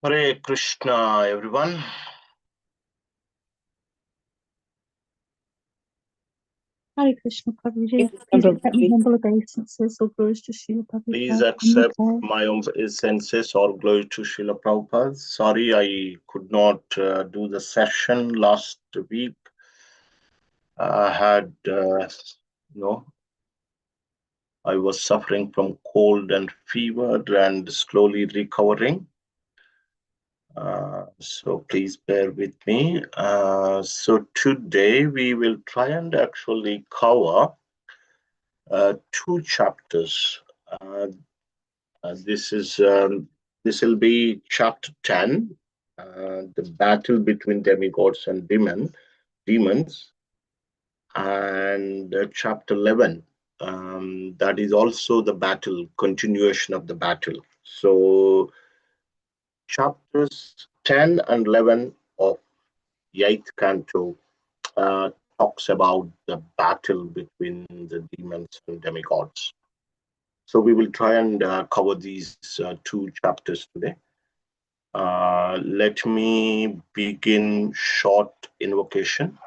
Hare Krishna, everyone. Hare Krishna, Prabhuji. Please accept my humble obeisances or glories to Srila Prabhupada. Please accept my obeisances or glory to Srila Prabhupada. Sorry, I could not do the session last week. I had, I was suffering from cold and fever and slowly recovering. So please bear with me. So today we will try and actually cover two chapters. This will be chapter 10, the battle between demigods and demons, and chapter 11. That is also the battle, continuation of the battle. So chapters 10 and 11 of 8th Canto talks about the battle between the demons and demigods. So we will try and cover these two chapters today. Let me begin short invocation.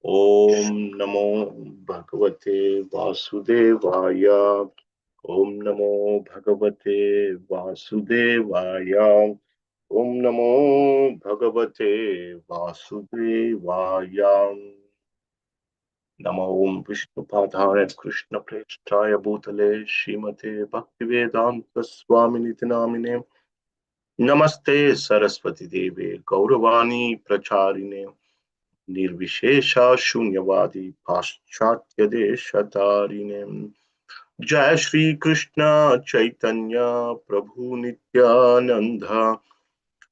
Om Namo Bhagavate Vasudevaya. Om Namo Bhagavate Vasudevaya. Om Namo Bhagavate Vasudevaya. Namo Om Vishnupadaya Krishna Prestaya Bhutale Srimate Bhaktivedanta Swaminiti Namine Namaste Saraswati Deve Gauravani Pracharine Nirvishesha Shunyavadi Paschatya Deshatarine Jai Shri Krishna Chaitanya Prabhu Nityananda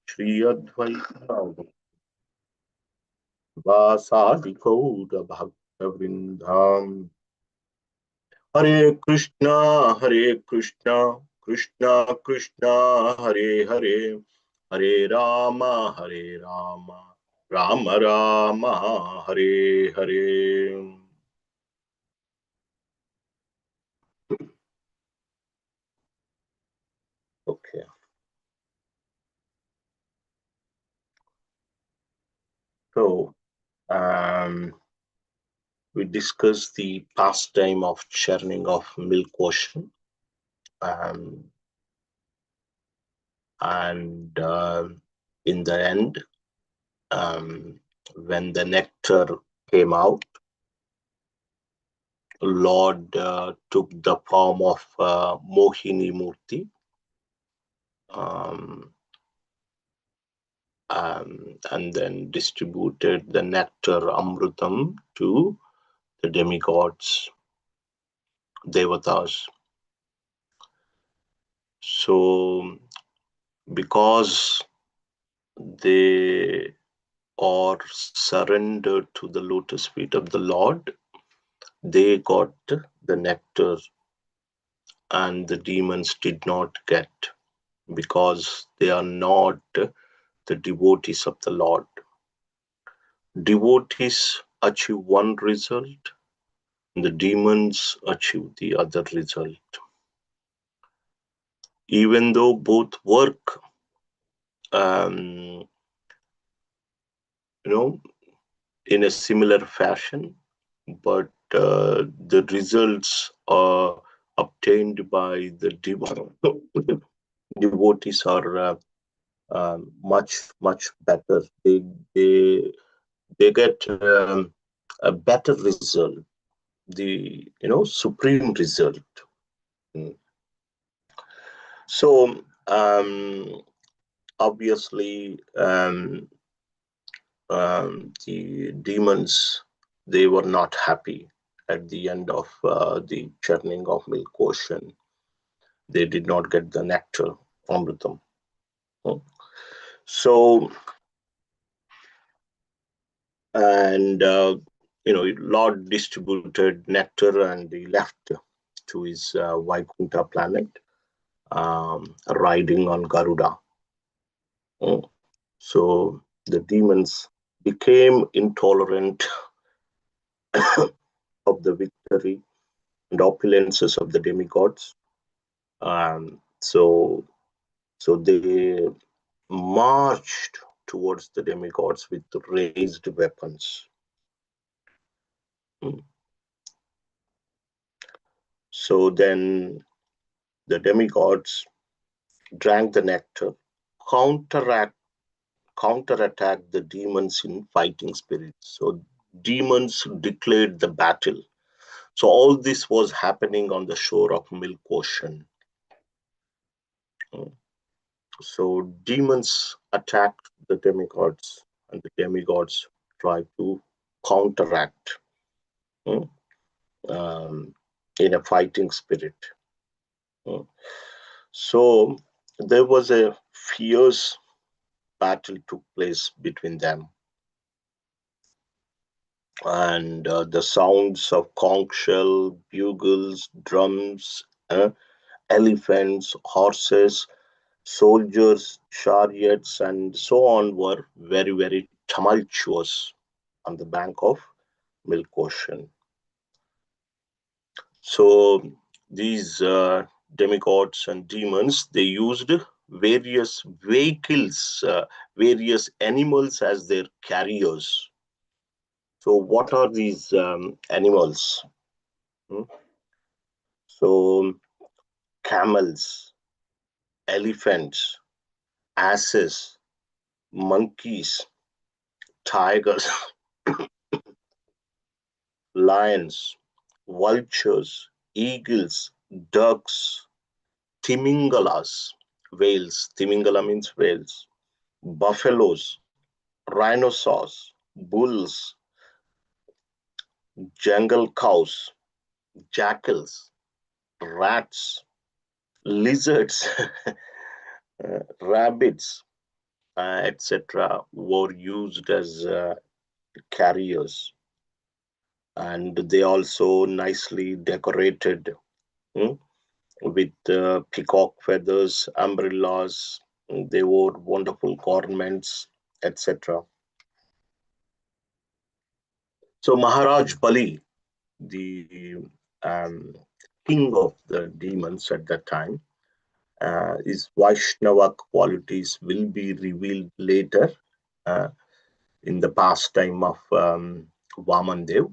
Shri Advaita Vasadi Gaura Bhakta Vrindam Hare Krishna, Krishna Krishna, Hare Hare, Hare Rama, Rama Rama, Hare Hare. Okay. So, we discussed the pastime of churning of milk ocean. And in the end, when the nectar came out, Lord took the form of Mohini Murti, and then distributed the nectar Amrutam to the demigods, Devatas. So, because they are surrendered to the lotus feet of the Lord, they got the nectar and the demons did not get, because they are not the devotees of the Lord. Devotees achieve one result, the demons achieve the other result. Even though both work, in a similar fashion, but the results are obtained by the devotees are much better. They get a better result, the supreme result. So obviously the demons, they were not happy at the end of the churning of milk ocean. They did not get the nectar, Amritam. So, and Lord distributed nectar and he left to his Vaikuntha planet, riding on Garuda. So the demons became intolerant of the victory and opulences of the demigods. So they marched towards the demigods with raised weapons. Mm. So then the demigods drank the nectar, counteract counterattack the demons in fighting spirit. So demons declared the battle. So all this was happening on the shore of Milk Ocean. Mm. So demons attacked the demigods, and the demigods tried to counteract, mm, um, in a fighting spirit. Mm. So there was a fierce battle took place between them, and the sounds of conch shell, bugles, drums, elephants, horses, soldiers, chariots, and so on were very, very tumultuous on the bank of Milk Ocean. So these demigods and demons, they used various vehicles, various animals as their carriers. So what are these animals? Hmm? So camels, elephants, asses, monkeys, tigers, lions, vultures, eagles, ducks, timingalas, whales. Timingala means whales. Buffaloes, rhinoceros, bulls, jungle cows, jackals, rats, lizards, rabbits, etc., were used as carriers. And they also nicely decorated, mm, with peacock feathers, umbrellas. They wore wonderful garments, etc. So Maharaj Bali, the um, king of the demons at that time, his Vaishnava qualities will be revealed later uh, in the pastime of Vaman Dev.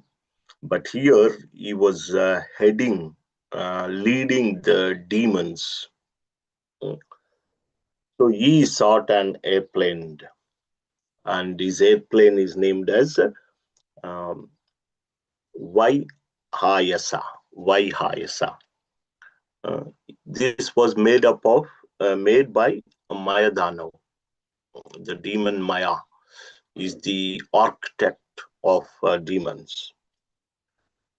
But here he was leading the demons. So he sought an airplane, and his airplane is named as um, Vaihayasa. Vaihayasa. Uh, this was made by Mayadano. The demon Maya is the architect of demons.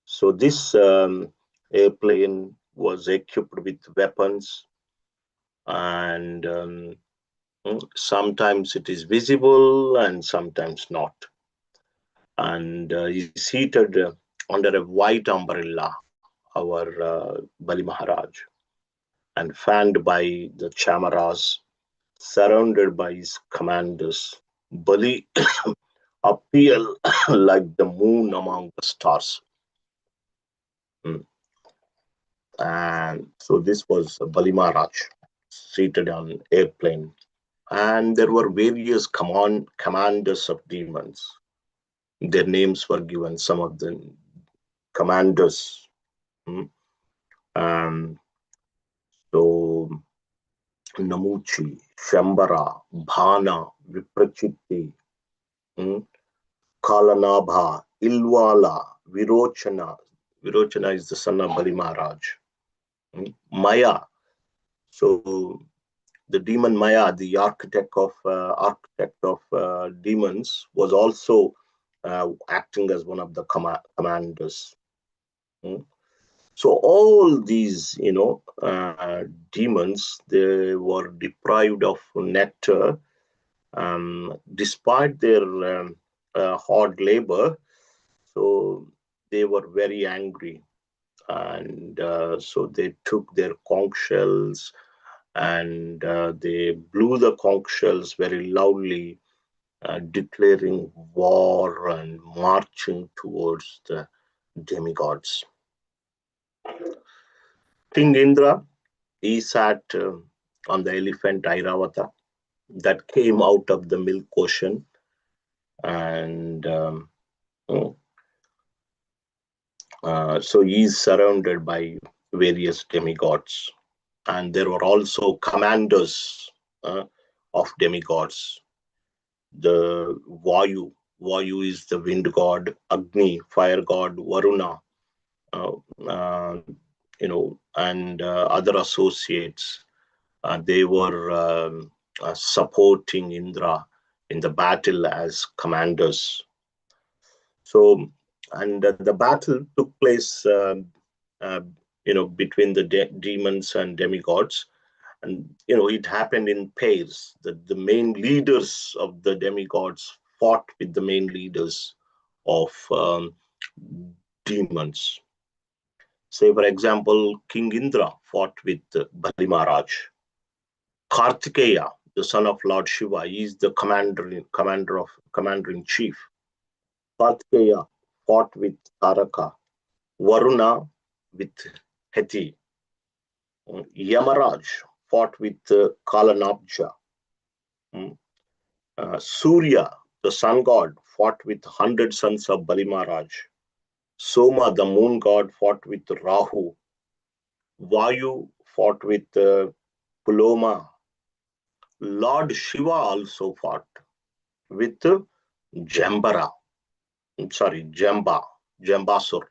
So this airplane was equipped with weapons, and sometimes it is visible and sometimes not. And is seated under a white umbrella, our Bali Maharaj, and fanned by the chamaras, surrounded by his commanders. Bali appeared like the moon among the stars. Mm. And so this was Bali Maharaj seated on airplane. And there were various commanders of demons. Their names were given, some of the commanders. Mm. Um, so Namuchi, Shambara, Bhana, Viprachitti, mm, Kalanabha, Ilwala, Virochana. Virochana is the son of Bali Maharaj. Maya. So the demon Maya, the architect of demons, was also acting as one of the commanders. Mm. So all these, demons, they were deprived of nectar, despite their hard labor. So they were very angry, and so they took their conch shells, and they blew the conch shells very loudly, declaring war and marching towards the demigods. King Indra, he sat on the elephant Airavata, that came out of the milk ocean, and so he's surrounded by various demigods, and there were also commanders of demigods. The Vayu is the wind god, Agni, fire god, Varuna, uh, uh, and other associates. They were supporting Indra in the battle as commanders. So, and the battle took place, uh, between the demons and demigods, and it happened in pairs. The main leaders of the demigods fought with the main leaders of demons. Say, for example, King Indra fought with Bali Maharaj. Kartikeya, the son of Lord Shiva, is the commander in chief. Kartikeya fought with Taraka. Varuna with Heti. Yamaraj fought with Kalanabja. Mm. Surya, the sun god, fought with 100 sons of Bali Maharaj. Soma, the moon god, fought with Rahu. Vayu fought with Puloma. Lord Shiva also fought with Jambara. Sorry, Jambasur,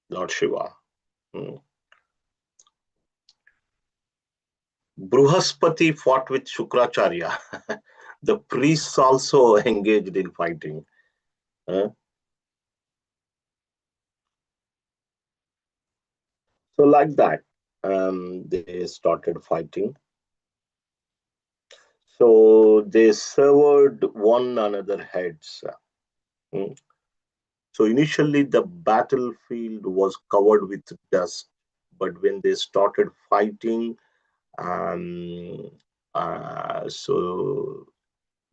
Lord Shiva. Mm. Bruhaspati fought with Shukracharya. The priests also engaged in fighting. So like that, they started fighting. So they severed one another heads. Mm. So initially the battlefield was covered with dust, but when they started fighting, um, so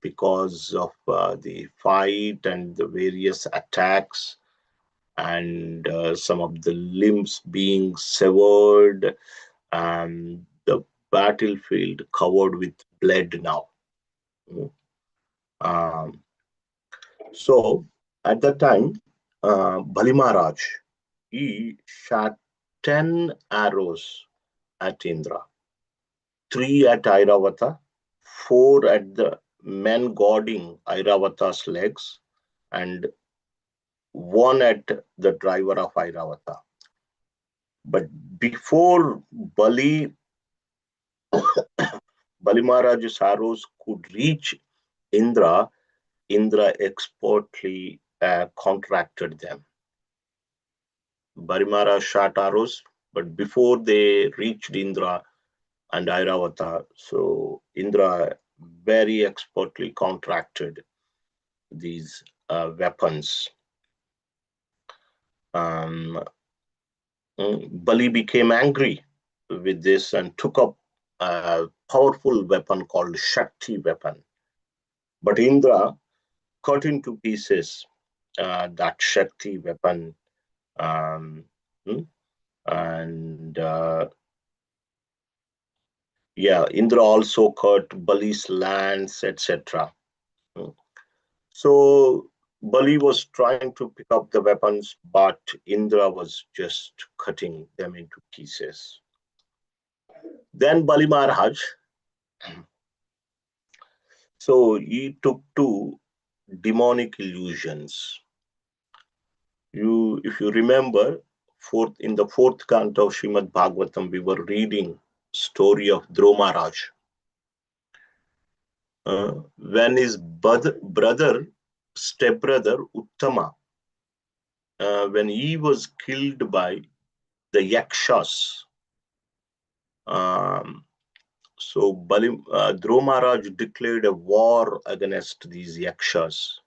because of the fight and the various attacks, and some of the limbs being severed, and the battlefield covered with blood now. Mm. Um, so at that time, Bali Maharaj, he shot 10 arrows at Indra, 3 at Airavata, 4 at the men guarding Airavata's legs, and 1 at the driver of Airavata. But before Bali Maharaj's arrows could reach Indra, Indra expertly contracted them. Bali Maharaj shot arrows, but before they reached Indra and Airavata, so Indra very expertly contracted these weapons. Um, Bali became angry with this and took up a powerful weapon called Shakti weapon. But Indra cut into pieces that Shakti weapon, um, and Indra also cut Bali's lands, etc. So Bali was trying to pick up the weapons, but Indra was just cutting them into pieces. Then Bali Maharaj, so he took to demonic illusions. If you remember, in the fourth canto of Srimad Bhagavatam, we were reading story of Dhruva Maharaj. When his stepbrother Uttama, when he was killed by the Yakshas, so Dhruva Maharaj declared a war against these Yakshas.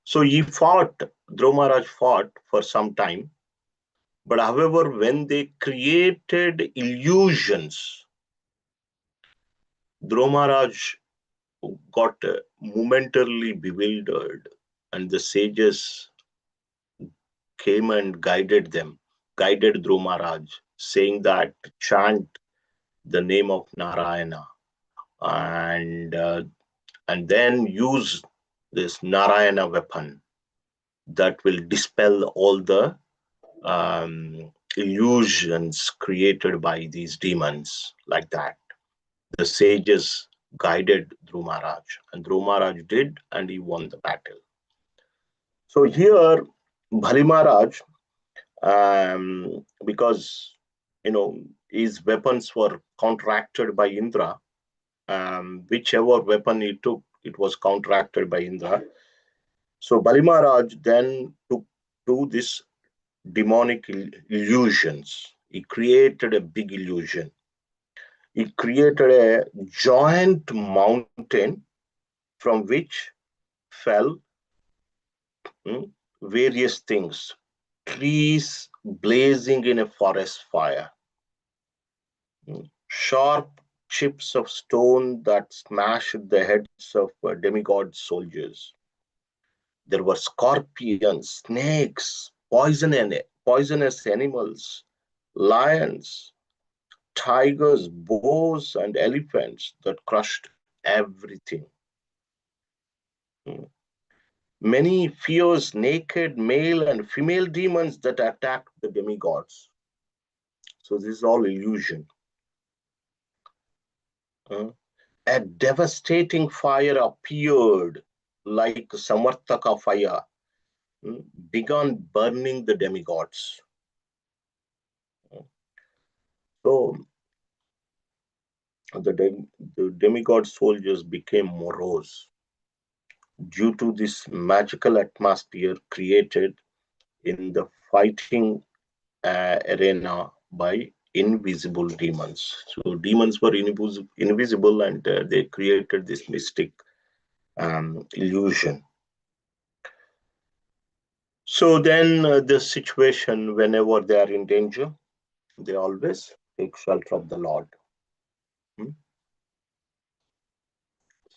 So Dhruva Maharaj fought for some time. But however, when they created illusions, Dhruva Maharaj got momentarily bewildered, and the sages came and guided Dhruva Maharaj, saying that chant the name of Narayana, and then use this Narayana weapon that will dispel all the illusions created by these demons, like that. The sages guided Dhruv Maharaj, and Dhruv Maharaj did, and he won the battle. So here, Bali Maharaj, because his weapons were counteracted by Indra, whichever weapon he took, it was counteracted by Indra. So Bali Maharaj then took to this demonic illusions. He created a big illusion. He created a giant mountain from which fell mm, various things, trees blazing in a forest fire, sharp chips of stone that smashed the heads of demigod soldiers. There were scorpions, snakes, poisonous animals, lions, tigers, boars, and elephants that crushed everything. Many fierce, naked male and female demons that attacked the demigods. So this is all illusion. A devastating fire appeared like Samartaka fire, began burning the demigods. So the demigod soldiers became morose due to this magical atmosphere created in the fighting arena by invisible demons. So demons were invisible, and they created this mystic illusion. So then the situation, whenever they are in danger, they always take shelter of the Lord.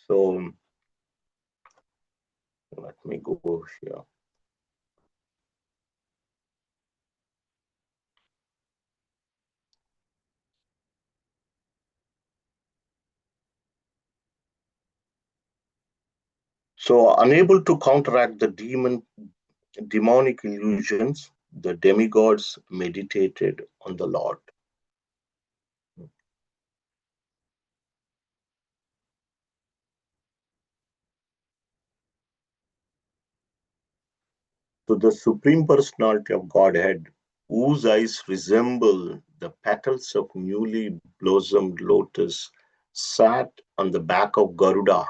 So let me go here. So unable to counteract the demonic illusions, the demigods meditated on the Lord. So the Supreme Personality of Godhead, whose eyes resemble the petals of newly blossomed lotus, sat on the back of Garuda,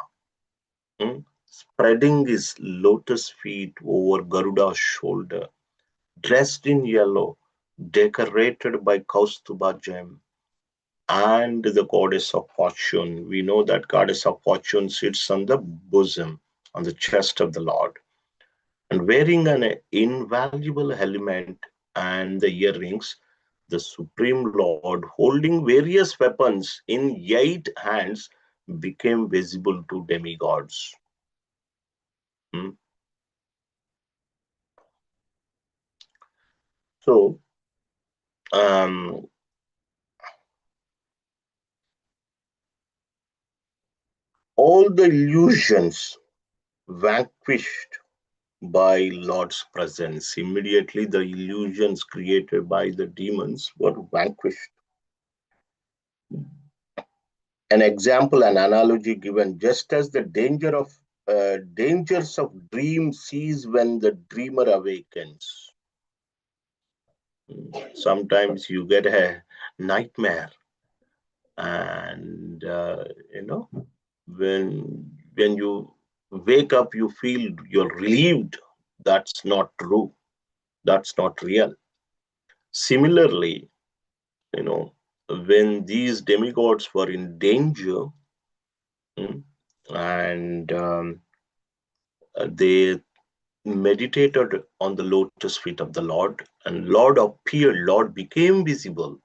spreading his lotus feet over Garuda's shoulder, dressed in yellow, decorated by Kaustuba gem, and the goddess of fortune. We know that goddess of fortune sits on the bosom, on the chest of the Lord, and wearing an invaluable helmet and the earrings, the Supreme Lord, holding various weapons in 8 hands, became visible to demigods. So, all the illusions vanquished by Lord's presence. Immediately, the illusions created by the demons were vanquished. An example, an analogy given, just as the dangers of dream cease when the dreamer awakens. Sometimes you get a nightmare, and when you wake up, you feel you're relieved. That's not true. That's not real. Similarly, when these demigods were in danger, and they meditated on the lotus feet of the Lord, and Lord appeared, Lord became visible,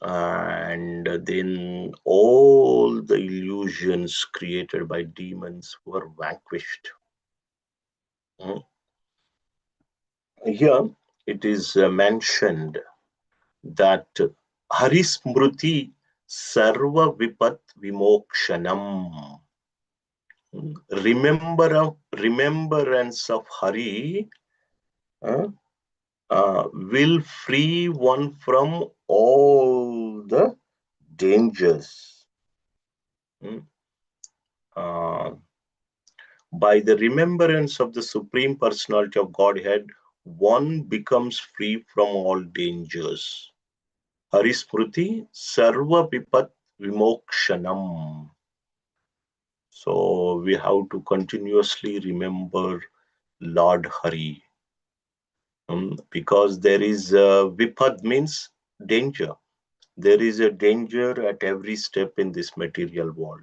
and then all the illusions created by demons were vanquished. Here it is mentioned that Harismruti Sarva Vipat Vimokshanam. Remembrance of Hari will free one from all the dangers. By the remembrance of the Supreme Personality of Godhead, one becomes free from all dangers. Harismriti Sarva Vipat Vimokshanam. So we have to continuously remember Lord Hari. Because there is Vipad means danger. There is a danger at every step in this material world.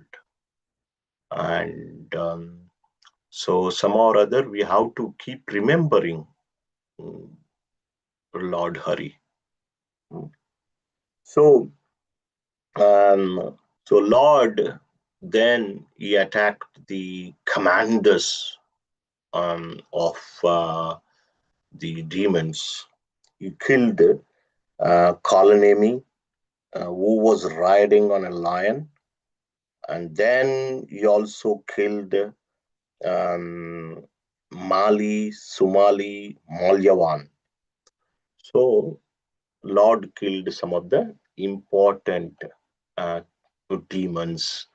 And so somehow or other we have to keep remembering Lord Hari. So, so Lord, then he attacked the commanders of the demons. He killed Kalanemi, who was riding on a lion, and then he also killed Mali, Sumali, Malyavan. So Lord killed some of the important uh, demons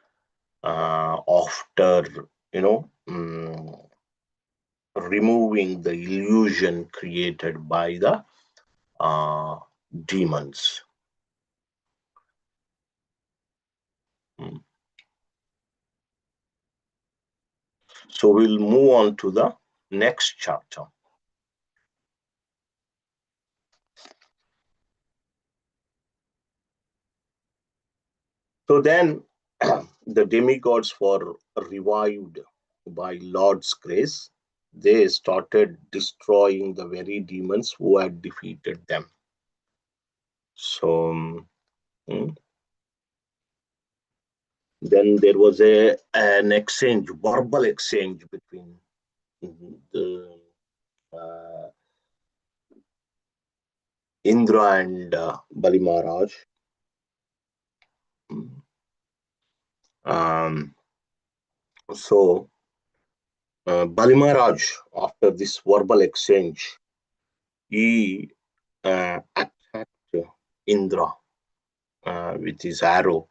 after removing the illusion created by the demons. Mm. So we'll move on to the next chapter. So then the demigods were revived by Lord's grace. They started destroying the very demons who had defeated them. So then there was an exchange, verbal exchange between the Indra and Bali Maharaj. So Bali Maharaj, after this verbal exchange, he attacked Indra with his arrow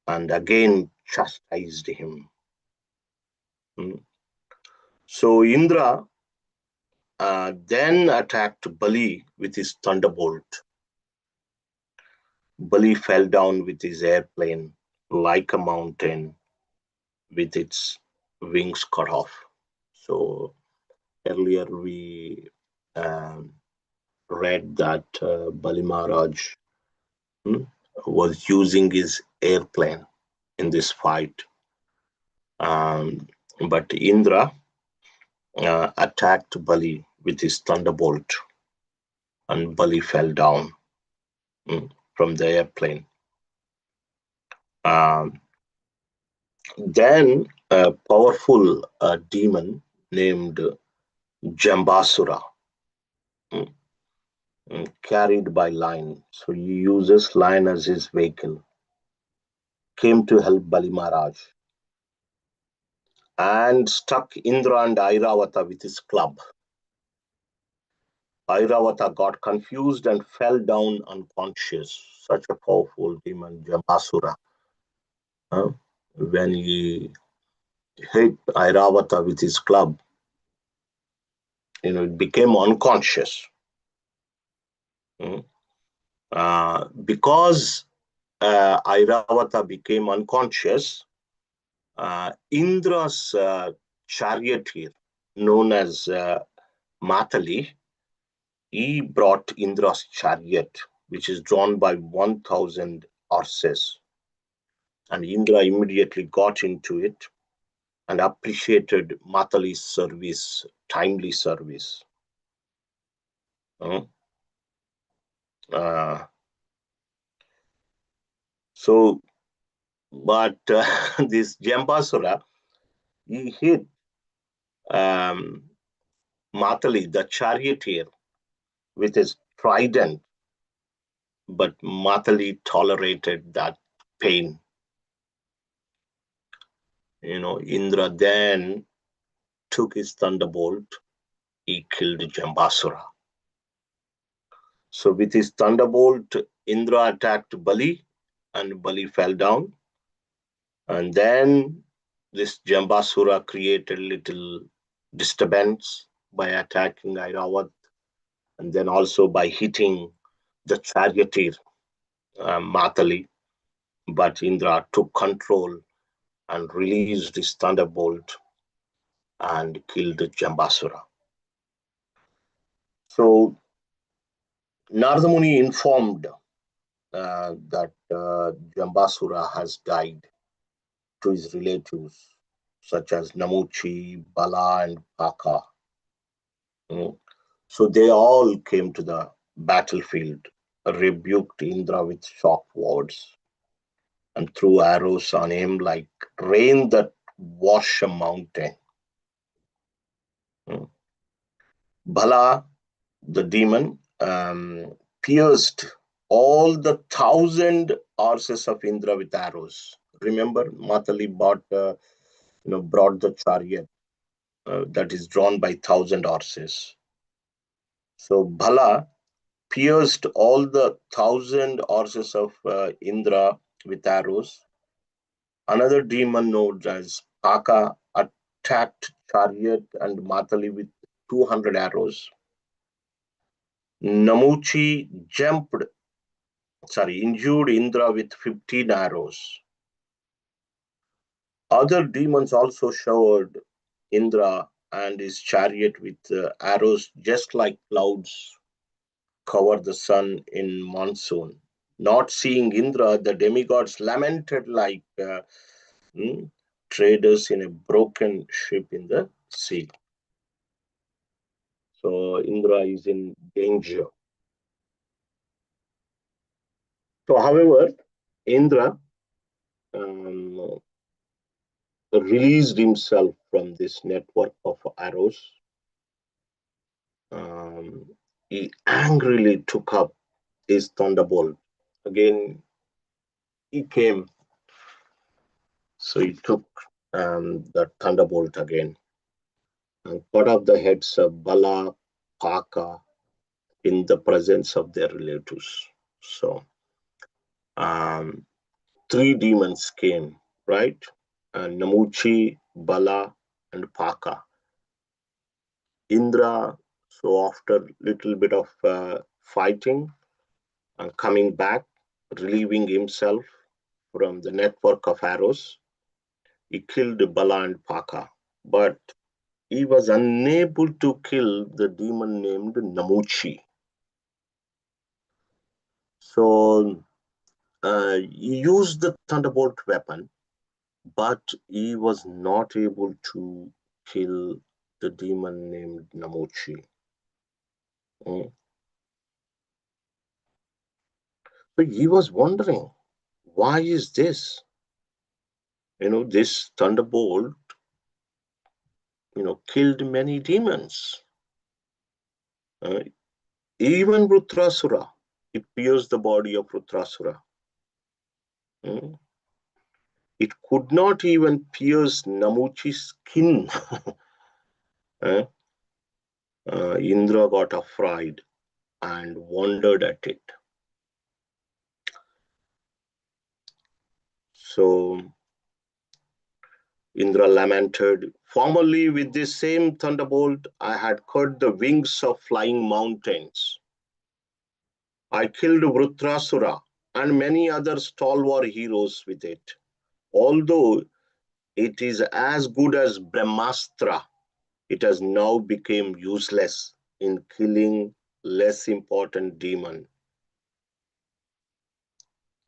and again chastised him. So Indra then attacked Bali with his thunderbolt. Bali fell down with his airplane like a mountain with its wings cut off. So earlier we read that Bali Maharaj was using his airplane in this fight. But Indra attacked Bali with his thunderbolt, and Bali fell down from the airplane. Then a powerful demon named Jambasura, carried by lion, so he uses lion as his vehicle, came to help Bali Maharaj and struck Indra and Airavata with his club. Airavata got confused and fell down unconscious. Such a powerful demon, Jambasura. When he hit Airavata with his club, it became unconscious. Because Airavata became unconscious, Indra's charioteer, known as Matali, he brought Indra's chariot, which is drawn by 1,000 horses. And Indra immediately got into it and appreciated Matali's service, timely service. So, but this Jambasura, he hit Matali, the charioteer, with his trident, but Matali tolerated that pain. Indra then took his thunderbolt. He killed Jambasura. So with his thunderbolt, Indra attacked Bali, and Bali fell down. And then this Jambasura created little disturbance by attacking Airavat, and then also by hitting the charioteer, Matali. But Indra took control and released his thunderbolt and killed Jambasura. So Narada Muni informed that Jambasura has died to his relatives, such as Namuchi, Bala, and Paka. So they all came to the battlefield, rebuked Indra with sharp words, and threw arrows on him like rain that wash a mountain. Bala, the demon, pierced all the 1,000 horses of Indra with arrows. Remember, Matali brought the chariot that is drawn by 1,000 horses. So Bala pierced all the 1,000 horses of Indra with arrows. Another demon known as Paka attacked chariot and Matali with 200 arrows. Namuchi injured Indra with 15 arrows. Other demons also showered Indra and his chariot with arrows, just like clouds cover the sun in monsoon. Not seeing Indra, the demigods lamented like traders in a broken ship in the sea. So Indra is in danger. So, however, Indra released himself from this network of arrows. He angrily took up his thunderbolt. Again, he came. So he took the thunderbolt again and cut off the heads of Bala, Paka in the presence of their relatives. So three demons came, right? Namuchi, Bala, and Paka. Indra, so after little bit of fighting and coming back, relieving himself from the network of arrows, he killed Bala and Paka. But he was unable to kill the demon named Namuchi. So he used the thunderbolt weapon, but he was not able to kill the demon named Namuchi. So he was wondering, why is this? This thunderbolt, killed many demons. Even Rudrasura, it pierced the body of Rudrasura. It could not even pierce Namuchi's skin. Indra got afraid and wondered at it. So Indra lamented, formerly with this same thunderbolt, I had cut the wings of flying mountains. I killed Vrutrasura and many other stalwart heroes with it. Although it is as good as Brahmastra, it has now become useless in killing less important demon.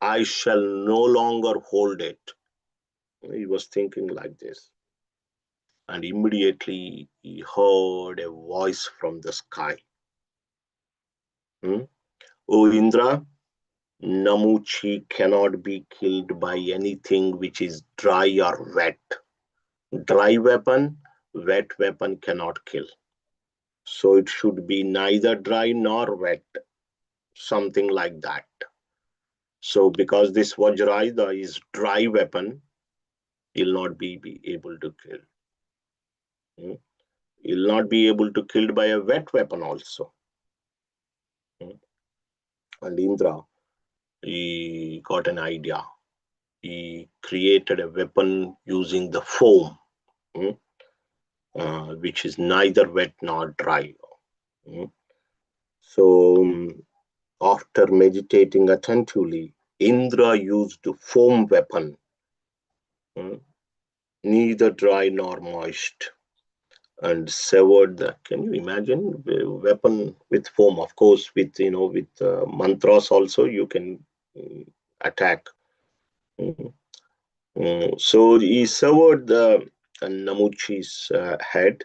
I shall no longer hold it. He was thinking like this. And immediately he heard a voice from the sky. O Indra, Namuchi cannot be killed by anything which is dry or wet. Dry weapon, wet weapon cannot kill. So it should be neither dry nor wet, something like that. So because this Vajrayudha is dry weapon, he'll not be able to kill. Hmm? He'll not be able to kill by a wet weapon also. Hmm? And Indra, he got an idea. He created a weapon using the foam, hmm, which is neither wet nor dry. Hmm. So, after meditating attentively, Indra used the foam weapon, hmm, neither dry nor moist, and severed the. Can you imagine the weapon with foam? Of course, with with mantras also you can attack. Mm. So he severed the Namuchi's head.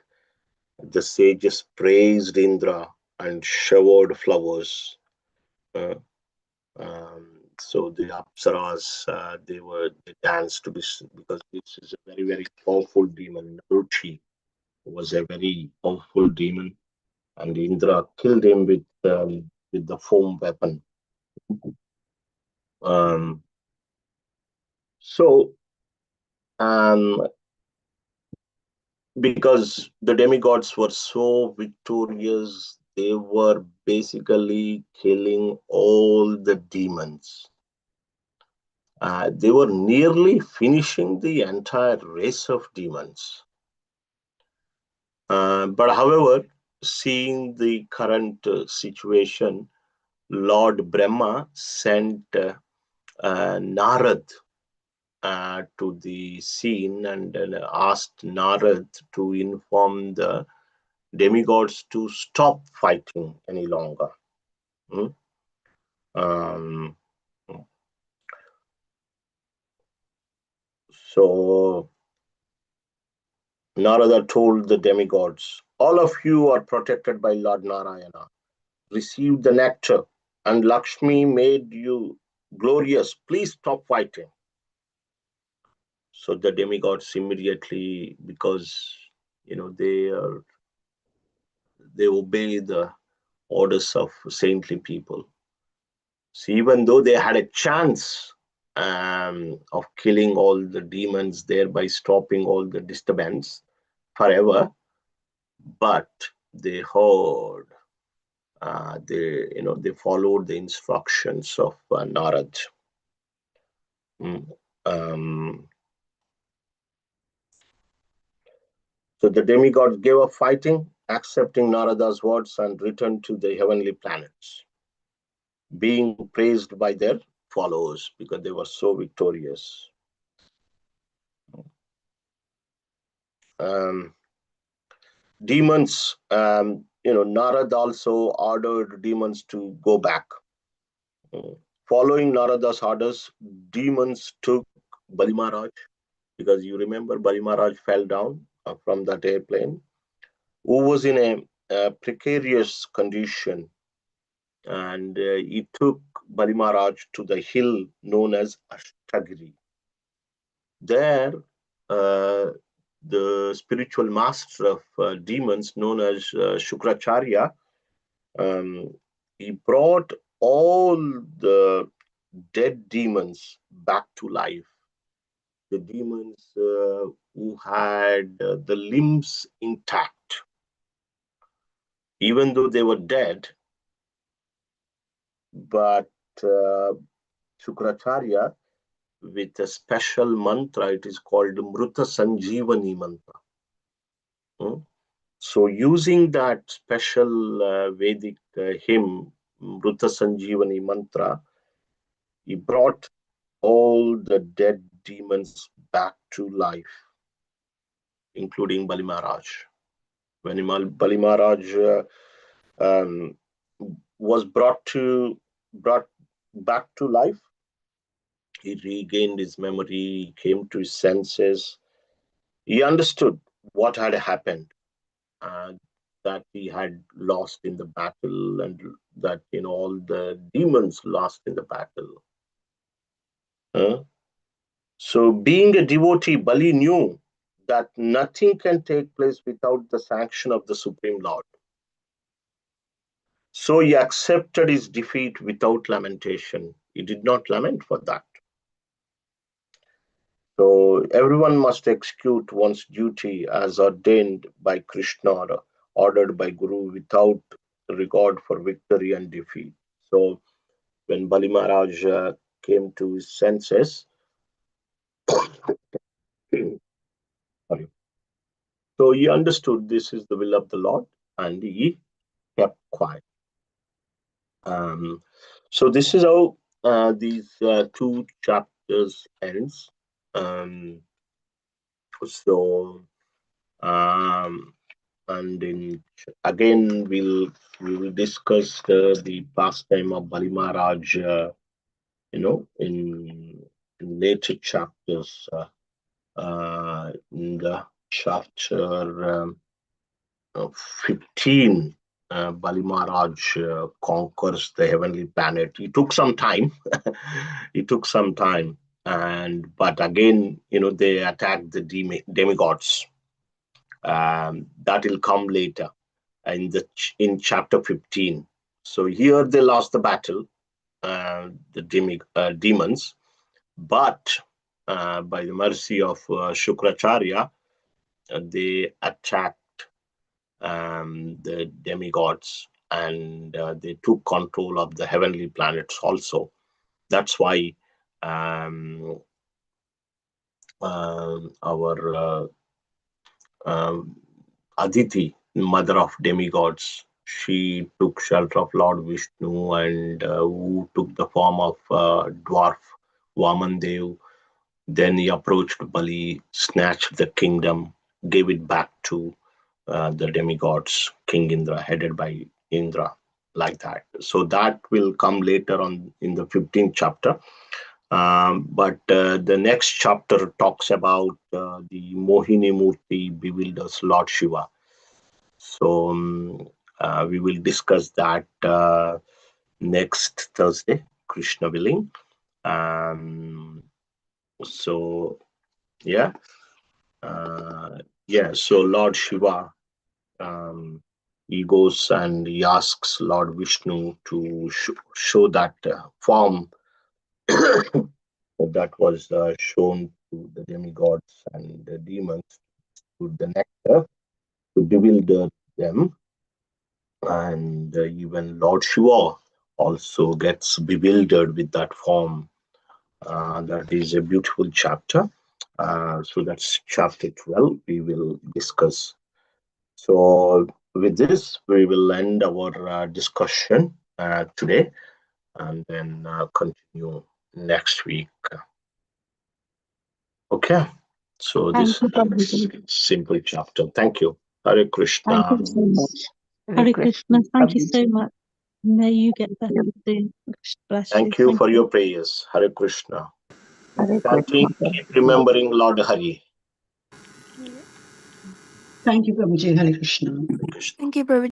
The sages praised Indra and showered flowers. Uh, so the Apsaras, they danced to this because this is a very very powerful demon. Naruchi was a very powerful demon, and Indra killed him with the foam weapon. Um, so um, because the demigods were so victorious, they were basically killing all the demons. They were nearly finishing the entire race of demons. But however, seeing the current situation, Lord Brahma sent Narad to the scene and asked Narad to inform the demigods to stop fighting any longer. Hmm? Um, so Narada told the demigods, all of you are protected by Lord Narayana. Receive the nectar, and Lakshmi made you glorious. Please stop fighting. So the demigods immediately, because they obey the orders of saintly people. So even though they had a chance of killing all the demons, thereby stopping all the disturbance forever, but they heard, they followed the instructions of Narad. Mm. Um, so the demigods gave up fighting, accepting Narada's words, and returned to the heavenly planets, being praised by their followers because they were so victorious. Um, Demons, Narad also ordered demons to go back. Following Narada's orders, demons took Bali Maharaj, because you remember Bali Maharaj fell down from that airplane, who was in a precarious condition, and he took Bali Maharaj to the hill known as Ashtagiri. There, the spiritual master of demons, known as Shukracharya, um, he brought all the dead demons back to life. The demons who had the limbs intact, even though they were dead, but uh, Shukracharya, with a special mantra, it is called Mruta Sanjeevani mantra. Hmm? So, using that special Vedic hymn, Mruta Sanjeevani mantra, he brought all the dead demons back to life, including Bali Maharaj. When Bali Maharaj um, was brought back to life, he regained his memory, he came to his senses, he understood what had happened, uh, that he had lost in the battle, and that all the demons lost in the battle. Uh, So, being a devotee, Bali knew that nothing can take place without the sanction of the Supreme Lord. So he accepted his defeat without lamentation. He did not lament for that. So everyone must execute one's duty as ordained by Krishna or ordered by Guru without regard for victory and defeat. So when Bali Maharaj came to his senses, sorry, so he understood this is the will of the Lord and he kept quiet. Um, so this is how these two chapters ends. Um, so um, and again we will discuss the pastime of Bali Maharaj, in later chapters. In the chapter 15, Bali Maharaj conquers the heavenly planet. It took some time. It took some time, but again, they attacked the demigods. That will come later in chapter 15. So here they lost the battle, the demons, but by the mercy of Shukracharya, they attacked the demigods and they took control of the heavenly planets also. That's why um, our Aditi, mother of demigods, she took shelter of Lord Vishnu and who took the form of dwarf Vamandev. Then he approached Bali, snatched the kingdom, gave it back to the demigods, King Indra, headed by Indra, like that. So that will come later on in the 15th chapter. But the next chapter talks about the Mohini Murti bewilders Lord Shiva. So we will discuss that next Thursday, Krishna willing. So yeah, So Lord Shiva, he goes and he asks Lord Vishnu to show that form that was shown to the demigods and the demons to the nectar to bewilder them. And even Lord Shiva also gets bewildered with that form. That is a beautiful chapter. So that's chapter 12 we will discuss. So with this, we will end our discussion today and then continue next week. Okay. So Thank this you, is Prabhuji. simple chapter. Thank you. Hare Thank Krishna. you so much. Hare Krishna, thank you so much. May you get better soon. Krishna bless you. Thank you Thank for you. your prayers. Hare Krishna. Hare Chanting, Krishna. keep remembering Lord Hari. Thank you, Prabhuji. Hare Krishna. Krishna. Thank you, Prabhuji.